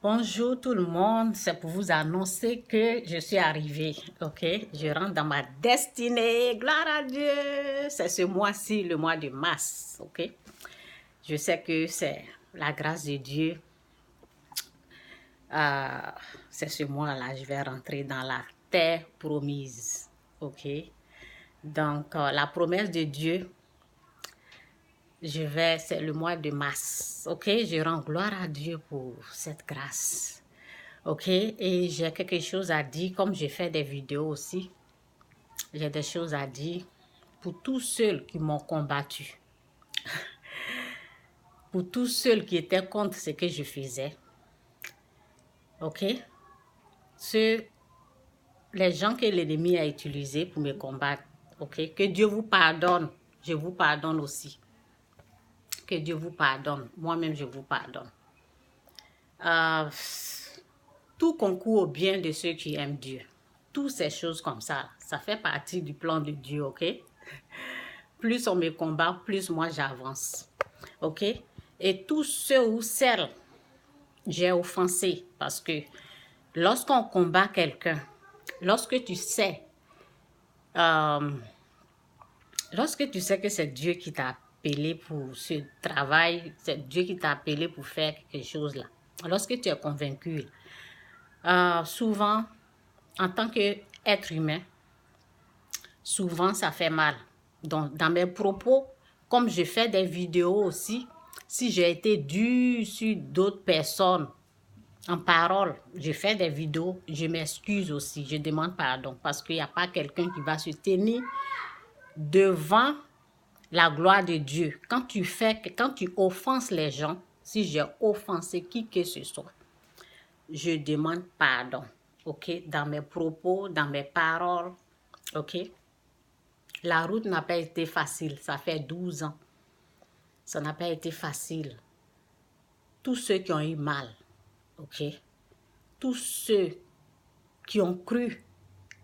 Bonjour tout le monde, c'est pour vous annoncer que je suis arrivée, ok? Je rentre dans ma destinée, gloire à Dieu! C'est ce mois-ci, le mois de mars, ok? Je sais que c'est la grâce de Dieu. C'est ce mois-là, je vais rentrer dans la terre promise, ok? Donc, la promesse de Dieu, c'est le mois de mars, ok? Je rends gloire à Dieu pour cette grâce. Ok, et j'ai quelque chose à dire, comme j'ai fait des vidéos aussi, j'ai des choses à dire pour tous ceux qui m'ont combattu, pour tous ceux qui étaient contre ce que je faisais, ok, les gens que l'ennemi a utilisés pour me combattre, ok, que Dieu vous pardonne, je vous pardonne aussi, que Dieu vous pardonne, moi-même je vous pardonne. Tout concourt au bien de ceux qui aiment Dieu. Toutes ces choses comme ça fait partie du plan de Dieu, ok? Plus on me combat, plus moi j'avance, ok? Et tous ceux ou celles j'ai offensé, parce que lorsqu'on combat quelqu'un, lorsque tu sais que c'est Dieu qui t'a appelé pour ce travail, c'est Dieu qui t'a appelé pour faire quelque chose là, lorsque tu es convaincu, souvent, en tant qu'être humain, souvent ça fait mal. Donc, dans mes propos, comme je fais des vidéos aussi, si j'ai été dure sur d'autres personnes, en parole, je fais des vidéos, je m'excuse aussi, je demande pardon, parce qu'il n'y a pas quelqu'un qui va se tenir devant la gloire de Dieu. Quand tu offenses les gens, si j'ai offensé qui que ce soit, je demande pardon, ok, dans mes propos, dans mes paroles, ok. La route n'a pas été facile, ça fait 12 ans. Ça n'a pas été facile. Tous ceux qui ont eu mal, ok? Tous ceux qui ont cru,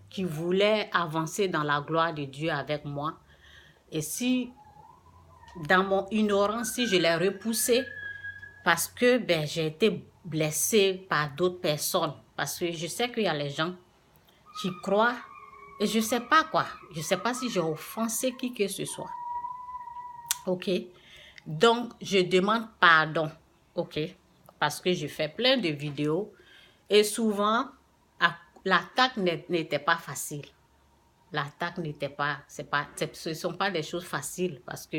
qui voulaient avancer dans la gloire de Dieu avec moi. Et si, dans mon ignorance, si je les repoussais, parce que j'ai été blessée par d'autres personnes, parce que je sais qu'il y a les gens qui croient, et je ne sais pas quoi. Je ne sais pas si j'ai offensé qui que ce soit. Ok? Donc, je demande pardon, ok? Parce que je fais plein de vidéos et souvent, l'attaque n'était pas facile. L'attaque n'était pas, ce ne sont pas des choses faciles parce que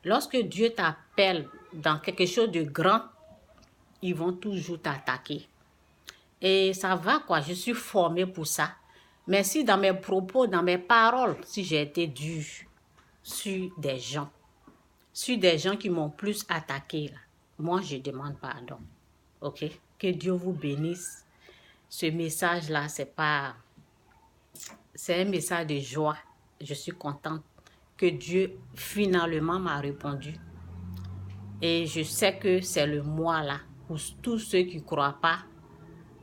lorsque Dieu t'appelle dans quelque chose de grand, ils vont toujours t'attaquer. Et ça va quoi, je suis formée pour ça. Mais si dans mes propos, dans mes paroles, si j'ai été dure sur des gens, qui m'ont plus attaqué, là, moi, je demande pardon. Ok? Que Dieu vous bénisse. Ce message-là, c'est un message de joie. Je suis contente que Dieu finalement m'a répondu. Et je sais que c'est le mois là, pour tous ceux qui ne croient pas.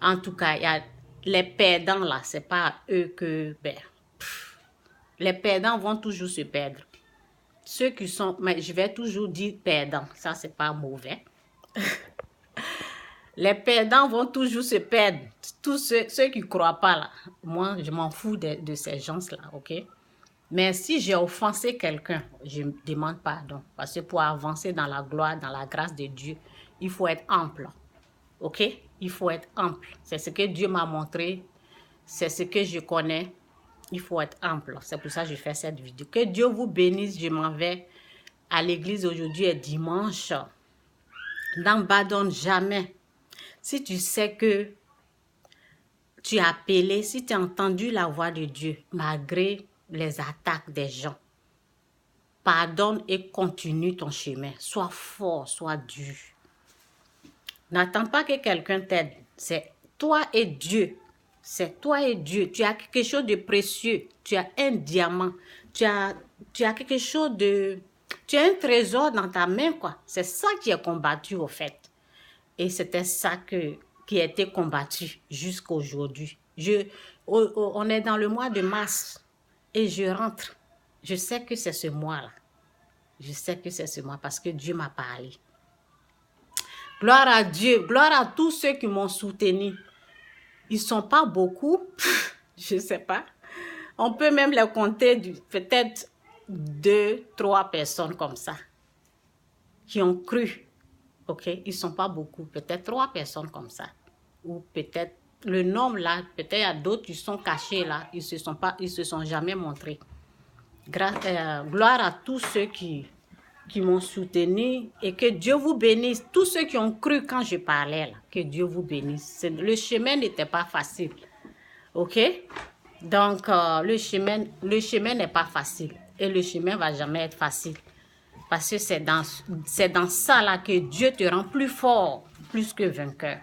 En tout cas, il y a les perdants là, c'est pas eux que... les perdants vont toujours se perdre. Ceux qui sont... Mais je vais toujours dire perdants, ça c'est pas mauvais. Les perdants vont toujours se perdre. Tous ceux qui ne croient pas là, moi je m'en fous de ces gens-là, ok? Mais si j'ai offensé quelqu'un, je me demande pardon. Parce que pour avancer dans la gloire, dans la grâce de Dieu, il faut être ample, ok? Il faut être ample. C'est ce que Dieu m'a montré, c'est ce que je connais. Il faut être ample. C'est pour ça que je fais cette vidéo. Que Dieu vous bénisse. Je m'en vais à l'église aujourd'hui est dimanche. N'abandonne jamais. Si tu sais que tu as appelé, si tu as entendu la voix de Dieu, malgré les attaques des gens, pardonne et continue ton chemin. Sois fort, sois dur. N'attends pas que quelqu'un t'aide. C'est toi et Dieu. C'est toi et Dieu. Tu as quelque chose de précieux. Tu as un diamant. Tu as quelque chose de... Tu as un trésor dans ta main, quoi. C'est ça qui est combattu, au fait. Et c'était ça qui a été combattu jusqu'à aujourd'hui. On est dans le mois de mars et je rentre. Je sais que c'est ce mois-là. Je sais que c'est ce mois parce que Dieu m'a parlé. Gloire à Dieu. Gloire à tous ceux qui m'ont soutenu. Ils ne sont pas beaucoup. Je ne sais pas. On peut même les compter, peut-être 2, 3 personnes comme ça, qui ont cru. OK? Ils ne sont pas beaucoup. Peut-être 3 personnes comme ça. Ou peut-être le nombre là, peut-être il y a d'autres qui sont cachés là. Ils se sont jamais montrés. Gloire à tous ceux qui m'ont soutenu et que Dieu vous bénisse. Tous ceux qui ont cru quand je parlais là, que Dieu vous bénisse. Le chemin n'était pas facile. OK? Donc, le chemin n'est pas facile. Et le chemin ne va jamais être facile. Parce que c'est dans ça là que Dieu te rend plus fort, plus que vainqueur.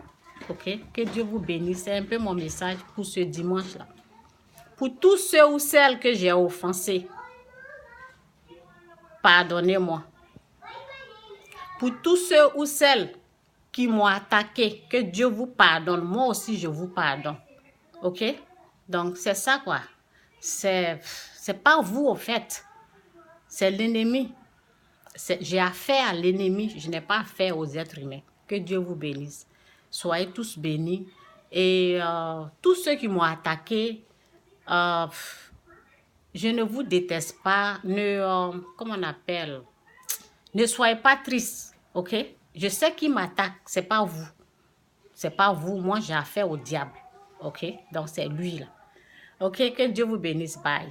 OK? Que Dieu vous bénisse. C'est un peu mon message pour ce dimanche là. Pour tous ceux ou celles que j'ai offensés, pardonnez-moi. Pour tous ceux ou celles qui m'ont attaqué, que Dieu vous pardonne. Moi aussi, je vous pardonne. OK? Donc, c'est ça, quoi. C'est pas vous, au fait. C'est l'ennemi. J'ai affaire à l'ennemi. Je n'ai pas affaire aux êtres humains. Que Dieu vous bénisse. Soyez tous bénis. Et tous ceux qui m'ont attaqué, je ne vous déteste pas. Comment on appelle? Ne soyez pas tristes. OK? Je sais qui m'attaque. C'est pas vous. C'est pas vous. Moi, j'ai affaire au diable. OK? Donc, c'est lui, là. OK? Que Dieu vous bénisse. Bye.